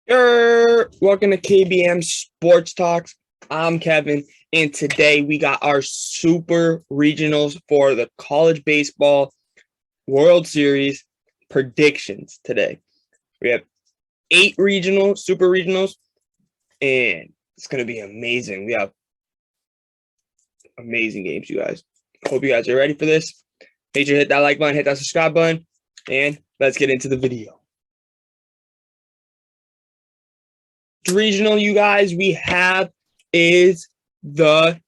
Welcome to KBM Sports Talks. I'm Kevin, and today we got our super regionals for the College Baseball World Series predictions today. We have 8 super regionals, and it's going to be amazing. We have amazing games, you guys. Hope you guys are ready for this. Make sure to hit that like button, hit that subscribe button, and let's get into the video. Regional, you guys, we have is the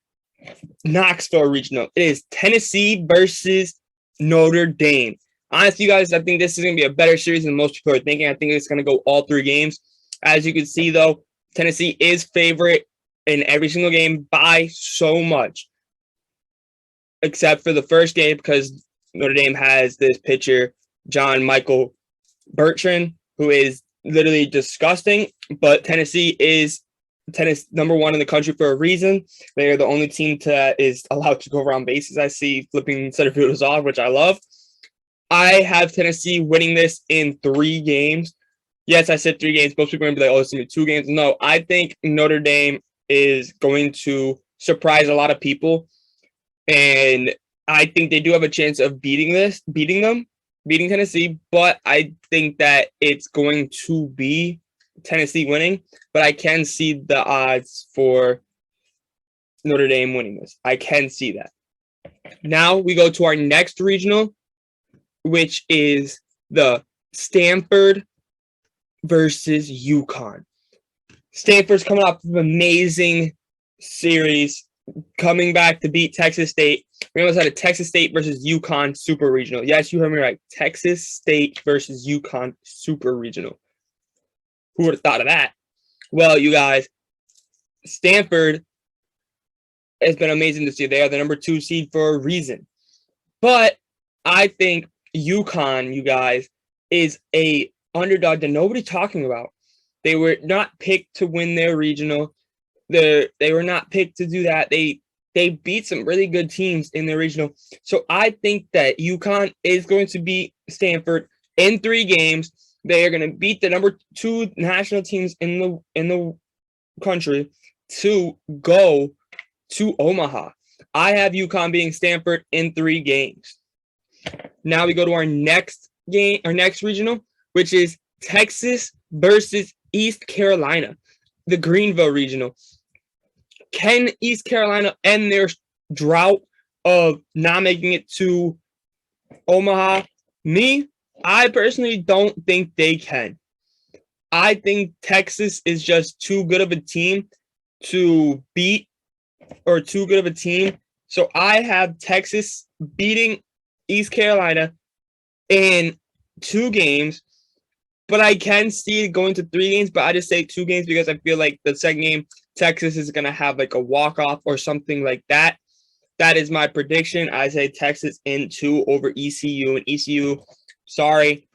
Knoxville regional. It is Tennessee versus Notre Dame. Honestly, you guys, I think this is going to be a better series than most people are thinking. I think it's going to go all 3 games. As you can see, though, Tennessee is favorite in every single game by so much, except for the first game because Notre Dame has this pitcher, John Michael Bertrand, who is literally disgusting, but Tennessee is number 1 in the country for a reason. They are the only team that is allowed to go around bases. I see flipping center fielders off, which I love. I have Tennessee winning this in 3 games. Yes, I said 3 games. Most people are going to be like, oh, it's going to be 2 games. No, I think Notre Dame is going to surprise a lot of people, and I think they do have a chance of beating Tennessee, but I think that it's going to be Tennessee winning, but I can see the odds for Notre Dame winning this. I can see that. Now we go to our next regional, which is the Stanford versus Yukon. Stanford's coming off of an amazing series, coming back to beat Texas State. We almost had a Texas State versus Yukon super regional. Yes, you heard me right. Texas State versus Yukon super regional. Who would have thought of that? Well, you guys, Stanford has been amazing this year. They are the number 2 seed for a reason. But I think Yukon, you guys, is a underdog that nobody's talking about. They were not picked to win their regional. They were not picked to do that. They beat some really good teams in the regional. So I think that Yukon is going to beat Stanford in 3 games. They are going to beat the number 2 national teams in the country to go to Omaha. I have Yukon beating Stanford in 3 games. Now we go to our next game, our next regional, which is Texas versus East Carolina, the Greenville regional. Can East Carolina end their drought of not making it to Omaha? I personally don't think they can. I think Texas is just too good of a team to beat, or too good of a team. So I have Texas beating East Carolina in 2 games, but I can see it going to 3 games, but I just say 2 games because I feel like the second game, Texas is going to have like a walk-off or something like that. That is my prediction. I say Texas in 2 over ECU. And ECU, sorry,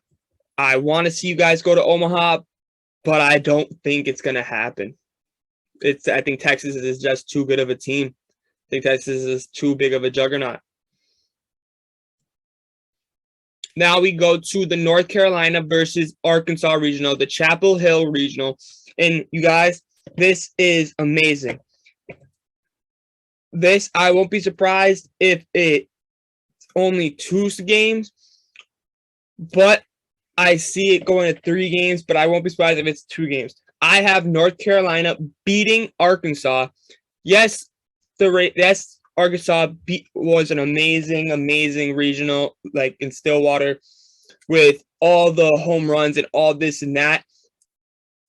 I want to see you guys go to Omaha, but I don't think it's going to happen. I think Texas is just too good of a team. I think Texas is too big of a juggernaut. Now we go to the North Carolina versus Arkansas regional, the Chapel Hill regional. And you guys, this is amazing. This, I won't be surprised if it's only 2 games, but I see it going to 3 games, but I won't be surprised if it's 2 games. I have North Carolina beating Arkansas. Yes, Arkansas was an amazing regional, like in Stillwater, with all the home runs and all this and that,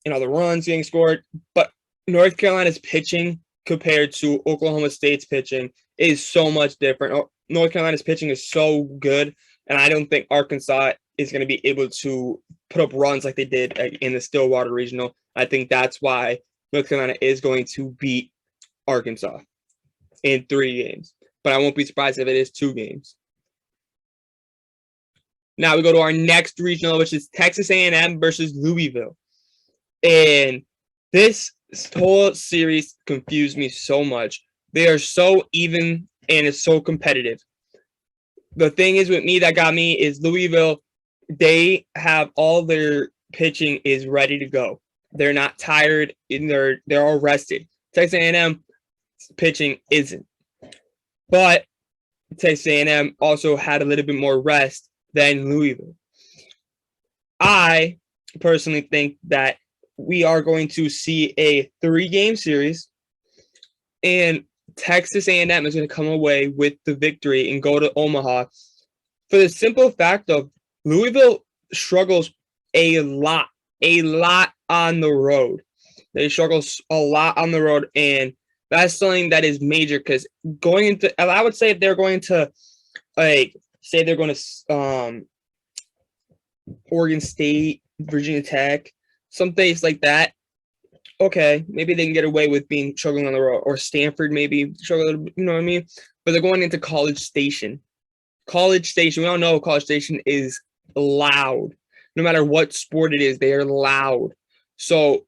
and all the runs getting scored. But North Carolina's pitching compared to Oklahoma State's pitching is so much different. North Carolina's pitching is so good, and I don't think Arkansas is going to be able to put up runs like they did in the Stillwater regional. I think that's why North Carolina is going to beat Arkansas in 3 games, but I won't be surprised if it is 2 games. Now we go to our next regional, which is Texas A&M versus Louisville. And this whole series confused me so much. They are so even and it's so competitive. The thing is with me that got me is Louisville, they have all their pitching is ready to go. They're not tired, and they're all rested. Texas A&M pitching isn't, but Texas A&M also had a little bit more rest than Louisville. I personally think that we are going to see a 3-game series, and Texas A&M is going to come away with the victory and go to Omaha for the simple fact of Louisville struggles a lot on the road. They struggle a lot on the road, and that's something that is major because going into, I would say if they're going to, like, say they're going to Oregon State, Virginia Tech, some things like that, okay, maybe they can get away with being struggling on the road, or Stanford maybe struggle, you know what I mean? But they're going into College Station. College Station, we all know College Station is loud. No matter what sport it is, they are loud. So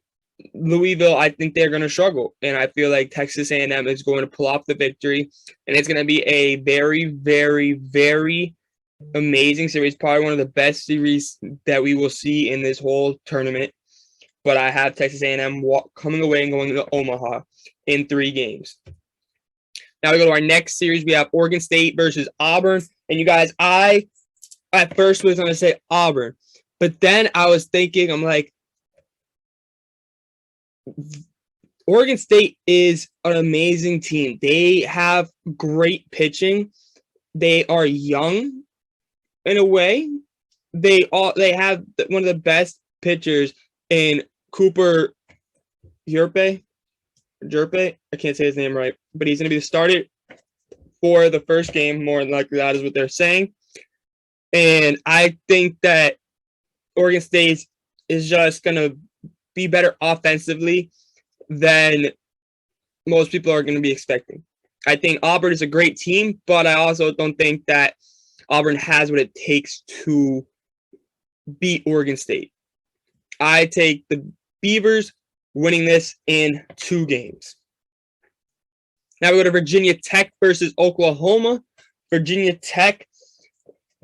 Louisville, I think they're going to struggle, and I feel like Texas A&M is going to pull off the victory, and it's going to be a very, very, very amazing series, probably one of the best series that we will see in this whole tournament. But I have Texas A&M coming away and going to Omaha in 3 games. Now we go to our next series. We have Oregon State versus Auburn. And you guys, I at first was going to say Auburn, but then I was thinking, I'm like, Oregon State is an amazing team. They have great pitching. They are young in a way. They have one of the best pitchers in Cooper Yerpe. I can't say his name right, but he's going to be the starter for the first game. More than likely, that is what they're saying. And I think that Oregon State is just going to be better offensively than most people are going to be expecting. I think Auburn is a great team, but I also don't think that Auburn has what it takes to beat Oregon State. I take the Beavers winning this in 2 games. Now we go to Virginia Tech versus Oklahoma. Virginia Tech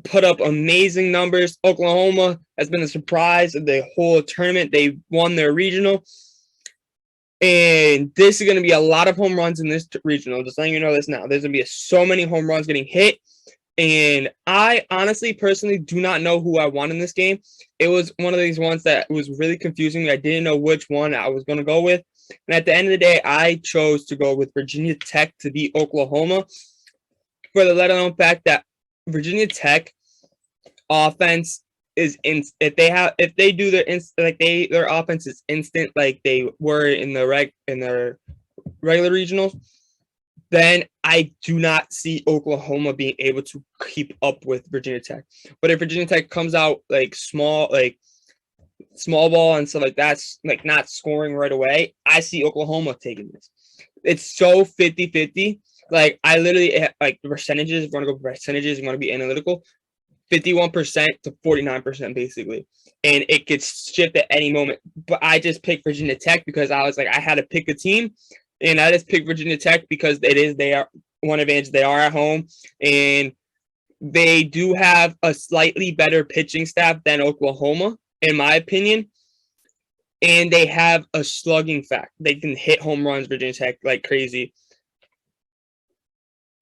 put up amazing numbers. Oklahoma has been a surprise of the whole tournament. They won their regional. And this is going to be a lot of home runs in this regional. Just letting you know this now. There's going to be so many home runs getting hit. And I honestly, personally, do not know who I want in this game. It was one of these ones that was really confusing me. I didn't know which one I was going to go with. And at the end of the day, I chose to go with Virginia Tech to beat Oklahoma for the let-alone fact that Virginia Tech offense is their offense is instant like they were in their regular regionals, then I do not see Oklahoma being able to keep up with Virginia Tech. But if Virginia Tech comes out like small ball and stuff like that, like not scoring right away, I see Oklahoma taking this. It's so 50-50. Like I literally like the percentages, if you want to go percentages, you want to be analytical, 51% to 49% basically. And it gets shifted at any moment. But I just picked Virginia Tech because I was like, I had to pick a team. And I just picked Virginia Tech because they are one advantage. They are at home, and they do have a slightly better pitching staff than Oklahoma, in my opinion. And they have a slugging fact. They can hit home runs, Virginia Tech, like crazy.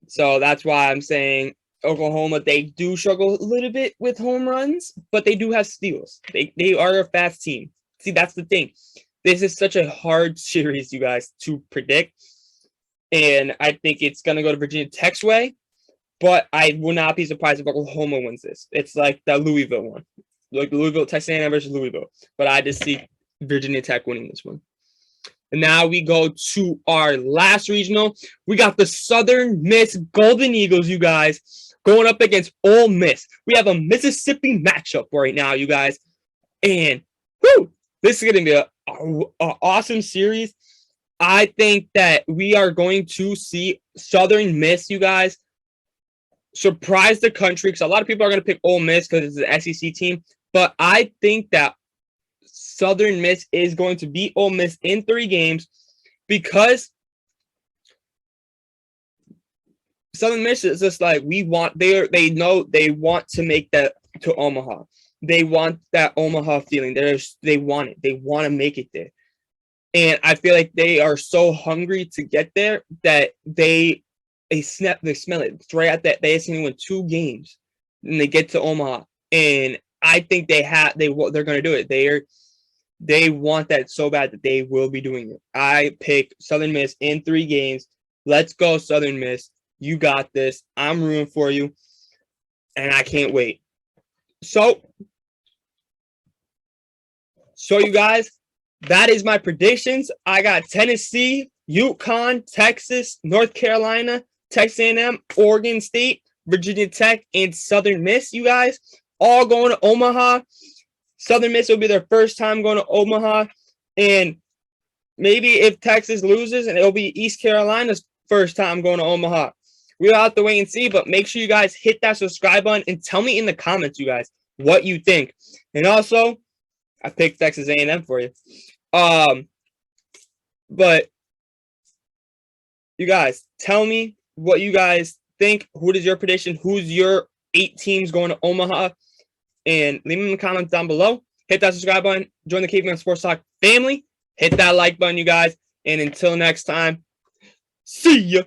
So that's why I'm saying Oklahoma, they do struggle a little bit with home runs, but they do have steals. They are a fast team. See, that's the thing. This is such a hard series, you guys, to predict. And I think it's going to go to Virginia Tech's way. But I will not be surprised if Oklahoma wins this. It's like the Louisville one. Like Louisville, Texas A&M versus Louisville. But I just see Virginia Tech winning this one. And now we go to our last regional. We got the Southern Miss Golden Eagles, you guys, going up against Ole Miss. We have a Mississippi matchup right now, you guys. And, whoo, this is going to be an awesome series. I think that we are going to see Southern Miss, you guys, surprise the country, because a lot of people are going to pick Ole Miss because it's an SEC team. But I think that Southern Miss is going to beat Ole Miss in 3 games because Southern Miss is just like they know they want to make that to Omaha. they want that Omaha feeling. They want it. They want to make it there. And I feel like they are so hungry to get there that they smell it. It's right at that. They just win 2 games, and they get to Omaha. And I think they're going to do it. They want that so bad that they will be doing it. I pick Southern Miss in 3 games. Let's go, Southern Miss. You got this. I'm rooting for you, and I can't wait. So you guys, that is my predictions. I got Tennessee, Yukon, Texas, North Carolina, Texas A&M, Oregon State, Virginia Tech, and Southern Miss, you guys, all going to Omaha. Southern Miss will be their first time going to Omaha. And maybe if Texas loses, and it'll be East Carolina's first time going to Omaha. We'll have to wait and see, but make sure you guys hit that subscribe button and tell me in the comments, you guys, what you think. And also, I picked Texas A&M for you. But you guys, tell me what you guys think. Who is your prediction? Who's your 8 teams going to Omaha? And leave them in the comments down below. Hit that subscribe button. Join the Caveman Sports Talk family. Hit that like button, you guys. And until next time, see ya.